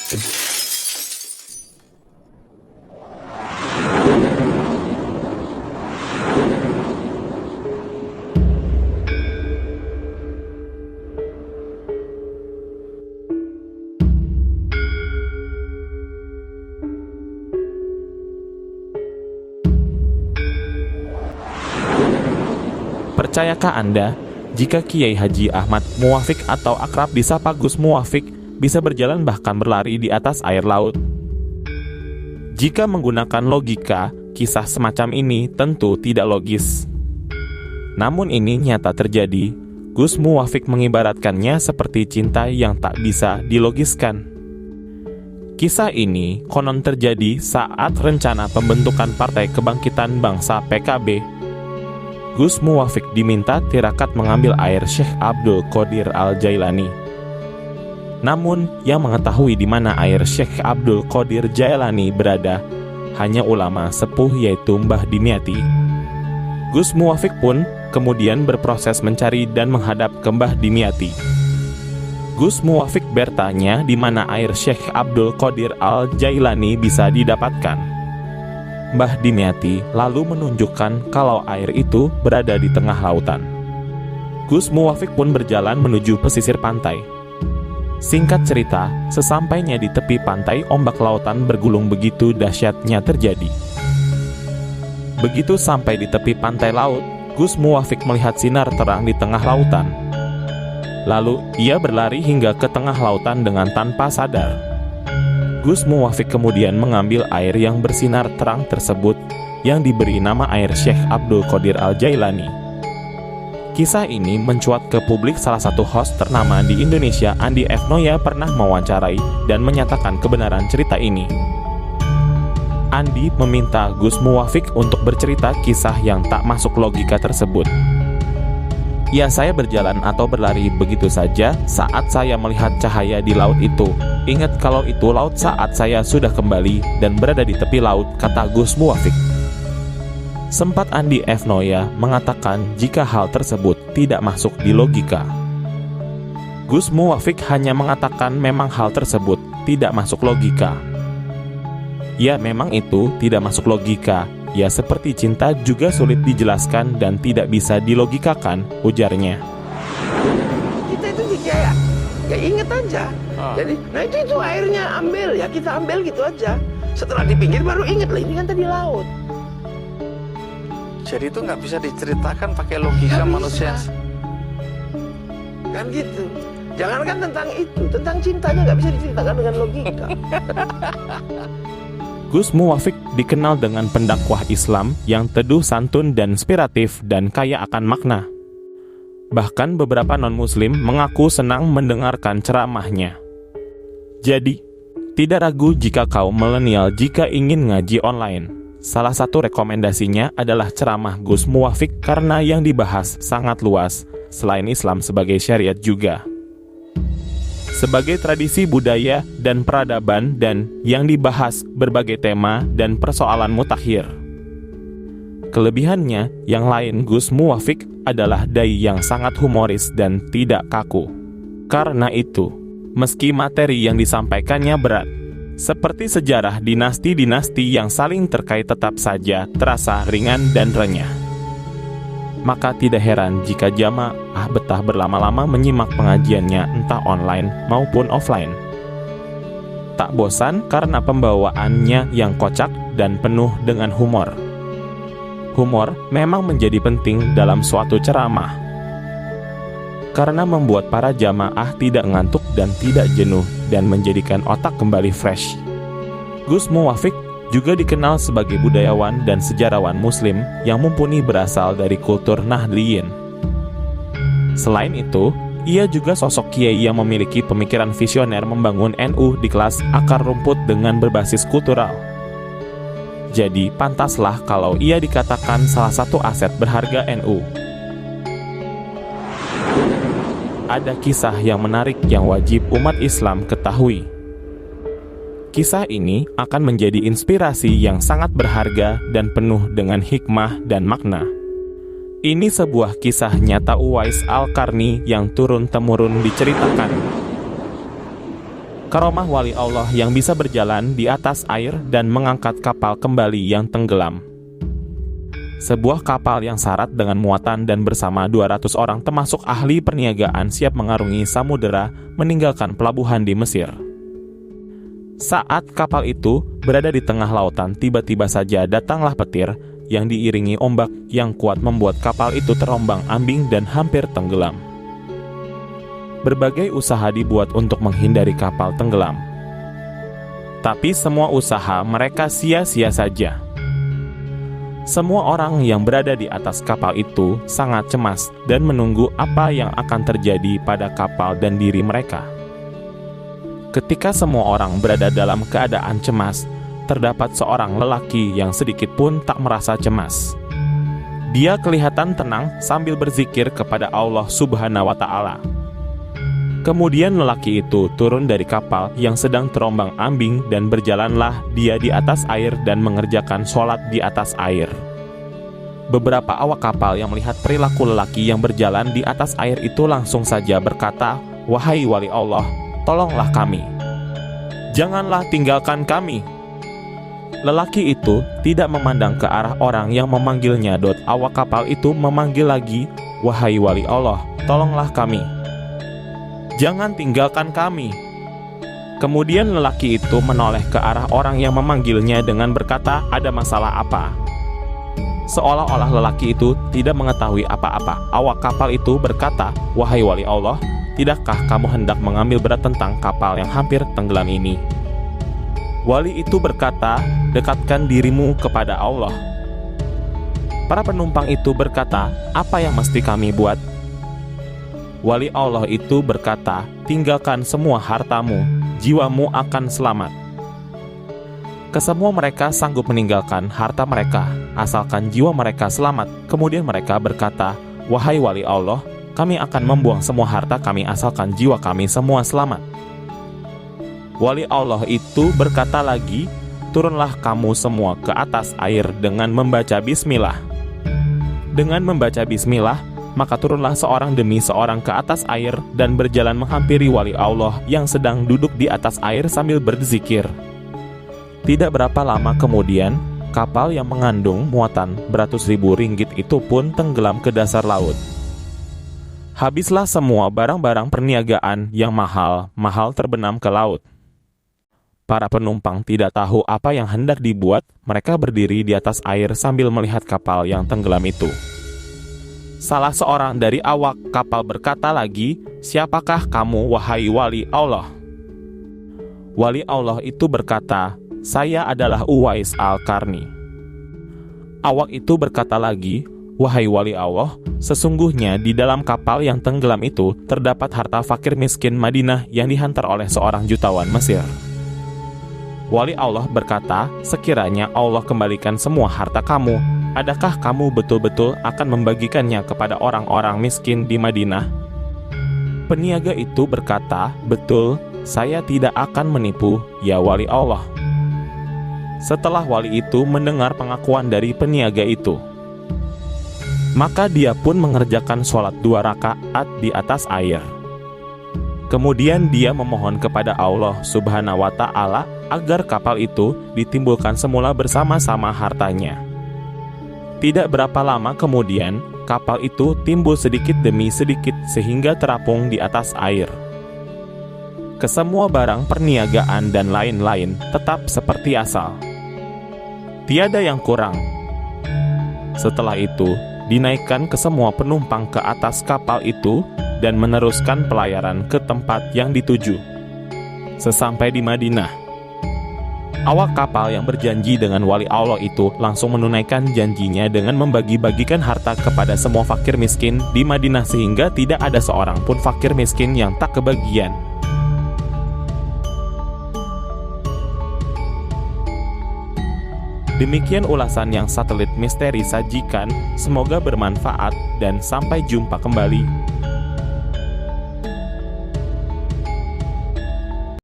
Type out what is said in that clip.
Percayakah Anda jika Kiai Haji Ahmad Muwafiq atau akrab disapa Gus Muwafiq bisa berjalan bahkan berlari di atas air laut? Jika menggunakan logika, kisah semacam ini tentu tidak logis. Namun ini nyata terjadi. Gus Muwafiq mengibaratkannya seperti cinta yang tak bisa dilogiskan. Kisah ini konon terjadi saat rencana pembentukan Partai Kebangkitan Bangsa PKB. Gus Muwafiq diminta tirakat mengambil air Syekh Abdul Qadir Al-Jailani. Namun, yang mengetahui di mana air Syekh Abdul Qadir Jailani berada hanya ulama sepuh yaitu Mbah Dimyati. Gus Muwafiq pun kemudian berproses mencari dan menghadap ke Mbah Dimyati. Gus Muwafiq bertanya di mana air Syekh Abdul Qadir Al-Jailani bisa didapatkan. Mbah Dimyati lalu menunjukkan kalau air itu berada di tengah lautan. Gus Muwafiq pun berjalan menuju pesisir pantai. Singkat cerita, sesampainya di tepi pantai, ombak lautan bergulung begitu dahsyatnya terjadi. Begitu sampai di tepi pantai laut, Gus Muwafiq melihat sinar terang di tengah lautan. Lalu, ia berlari hingga ke tengah lautan dengan tanpa sadar. Gus Muwafiq kemudian mengambil air yang bersinar terang tersebut yang diberi nama air Syekh Abdul Qadir Al-Jailani. Kisah ini mencuat ke publik. Salah satu host ternama di Indonesia, Andi F. Noya, pernah mewawancarai dan menyatakan kebenaran cerita ini. Andi meminta Gus Muwafiq untuk bercerita kisah yang tak masuk logika tersebut. Ya, saya berjalan atau berlari begitu saja saat saya melihat cahaya di laut itu. Ingat kalau itu laut saat saya sudah kembali dan berada di tepi laut, kata Gus Muwafiq. Sempat Andi F. Noya mengatakan jika hal tersebut tidak masuk di logika. Gus Muwafiq hanya mengatakan memang hal tersebut tidak masuk logika. Ya, memang itu tidak masuk logika. Ya, seperti cinta juga sulit dijelaskan dan tidak bisa dilogikakan, ujarnya. Kita itu kayak ya inget aja. Jadi, nah itu airnya ambil ya, kita ambil gitu aja. Setelah di pinggir baru inget lah, ini kan tadi laut. Jadi itu nggak bisa diceritakan pakai logika manusia. Kan gitu. Jangankan tentang itu, tentang cintanya nggak bisa diceritakan dengan logika. Gus Muwafiq dikenal dengan pendakwah Islam yang teduh, santun, dan inspiratif dan kaya akan makna. Bahkan beberapa non-muslim mengaku senang mendengarkan ceramahnya. Jadi, tidak ragu jika kaum milenial jika ingin ngaji online. Salah satu rekomendasinya adalah ceramah Gus Muwafiq karena yang dibahas sangat luas, selain Islam sebagai syariat juga. Sebagai tradisi budaya dan peradaban dan yang dibahas berbagai tema dan persoalan mutakhir. Kelebihannya yang lain Gus Muwafiq adalah dai yang sangat humoris dan tidak kaku. Karena itu, meski materi yang disampaikannya berat, seperti sejarah dinasti-dinasti yang saling terkait, tetap saja terasa ringan dan renyah. Maka tidak heran jika jamaah betah berlama-lama menyimak pengajiannya entah online maupun offline. Tak bosan karena pembawaannya yang kocak dan penuh dengan humor. Humor memang menjadi penting dalam suatu ceramah, karena membuat para jamaah tidak ngantuk dan tidak jenuh dan menjadikan otak kembali fresh. Gus Muwafiq juga dikenal sebagai budayawan dan sejarawan muslim yang mumpuni berasal dari kultur Nahdliyin. Selain itu, ia juga sosok kiai yang memiliki pemikiran visioner membangun NU di kelas akar rumput dengan berbasis kultural. Jadi, pantaslah kalau ia dikatakan salah satu aset berharga NU. Ada kisah yang menarik yang wajib umat Islam ketahui. Kisah ini akan menjadi inspirasi yang sangat berharga dan penuh dengan hikmah dan makna. Ini sebuah kisah nyata Uwais Al-Qarni yang turun-temurun diceritakan. Karomah wali Allah yang bisa berjalan di atas air dan mengangkat kapal kembali yang tenggelam. Sebuah kapal yang syarat dengan muatan dan bersama 200 orang termasuk ahli perniagaan siap mengarungi samudera meninggalkan pelabuhan di Mesir. Saat kapal itu berada di tengah lautan, tiba-tiba saja datanglah petir yang diiringi ombak yang kuat membuat kapal itu terombang-ambing dan hampir tenggelam. Berbagai usaha dibuat untuk menghindari kapal tenggelam. Tapi semua usaha mereka sia-sia saja. Semua orang yang berada di atas kapal itu sangat cemas dan menunggu apa yang akan terjadi pada kapal dan diri mereka. Ketika semua orang berada dalam keadaan cemas, terdapat seorang lelaki yang sedikit pun tak merasa cemas. Dia kelihatan tenang sambil berzikir kepada Allah Subhanahu wa Ta'ala. Kemudian lelaki itu turun dari kapal yang sedang terombang-ambing dan berjalanlah dia di atas air dan mengerjakan sholat di atas air. Beberapa awak kapal yang melihat perilaku lelaki yang berjalan di atas air itu langsung saja berkata, "Wahai wali Allah, tolonglah kami. Janganlah tinggalkan kami." Lelaki itu tidak memandang ke arah orang yang memanggilnya. Awak kapal itu memanggil lagi, "Wahai wali Allah, tolonglah kami. Jangan tinggalkan kami." Kemudian lelaki itu menoleh ke arah orang yang memanggilnya dengan berkata, "Ada masalah apa?" Seolah-olah lelaki itu tidak mengetahui apa-apa. Awak kapal itu berkata, "Wahai wali Allah, tidakkah kamu hendak mengambil berat tentang kapal yang hampir tenggelam ini?" Wali itu berkata, "Dekatkan dirimu kepada Allah." Para penumpang itu berkata, "Apa yang mesti kami buat?" Wali Allah itu berkata, "Tinggalkan semua hartamu, jiwamu akan selamat." Kesemua mereka sanggup meninggalkan harta mereka, asalkan jiwa mereka selamat. Kemudian mereka berkata, "Wahai wali Allah, kami akan membuang semua harta kami asalkan jiwa kami semua selamat." Wali Allah itu berkata lagi, "Turunlah kamu semua ke atas air dengan membaca bismillah." Dengan membaca bismillah, maka turunlah seorang demi seorang ke atas air dan berjalan menghampiri wali Allah yang sedang duduk di atas air sambil berzikir. Tidak berapa lama kemudian, kapal yang mengandung muatan beratus ribu ringgit itu pun tenggelam ke dasar laut. Habislah semua barang-barang perniagaan yang mahal terbenam ke laut. Para penumpang tidak tahu apa yang hendak dibuat. Mereka berdiri di atas air sambil melihat kapal yang tenggelam itu. Salah seorang dari awak kapal berkata lagi, "Siapakah kamu, wahai wali Allah?" Wali Allah itu berkata, "Saya adalah Uwais Al-Qarni." Awak itu berkata lagi, "Wahai wali Allah, sesungguhnya di dalam kapal yang tenggelam itu terdapat harta fakir miskin Madinah yang dihantar oleh seorang jutawan Mesir." Wali Allah berkata, "Sekiranya Allah kembalikan semua harta kamu, adakah kamu betul-betul akan membagikannya kepada orang-orang miskin di Madinah?" Peniaga itu berkata, "Betul, saya tidak akan menipu, ya wali Allah." Setelah wali itu mendengar pengakuan dari peniaga itu, maka dia pun mengerjakan sholat 2 rakaat di atas air. Kemudian dia memohon kepada Allah Subhanahu wa Ta'ala agar kapal itu ditimbulkan semula bersama-sama hartanya. Tidak berapa lama kemudian, kapal itu timbul sedikit demi sedikit sehingga terapung di atas air. Kesemua barang perniagaan dan lain-lain tetap seperti asal. Tiada yang kurang. Setelah itu, dinaikkan ke semua penumpang ke atas kapal itu dan meneruskan pelayaran ke tempat yang dituju. Sesampai di Madinah, awak kapal yang berjanji dengan wali Allah itu langsung menunaikan janjinya dengan membagi-bagikan harta kepada semua fakir miskin di Madinah sehingga tidak ada seorang pun fakir miskin yang tak kebagian. Demikian ulasan yang Satelit Misteri sajikan, semoga bermanfaat dan sampai jumpa kembali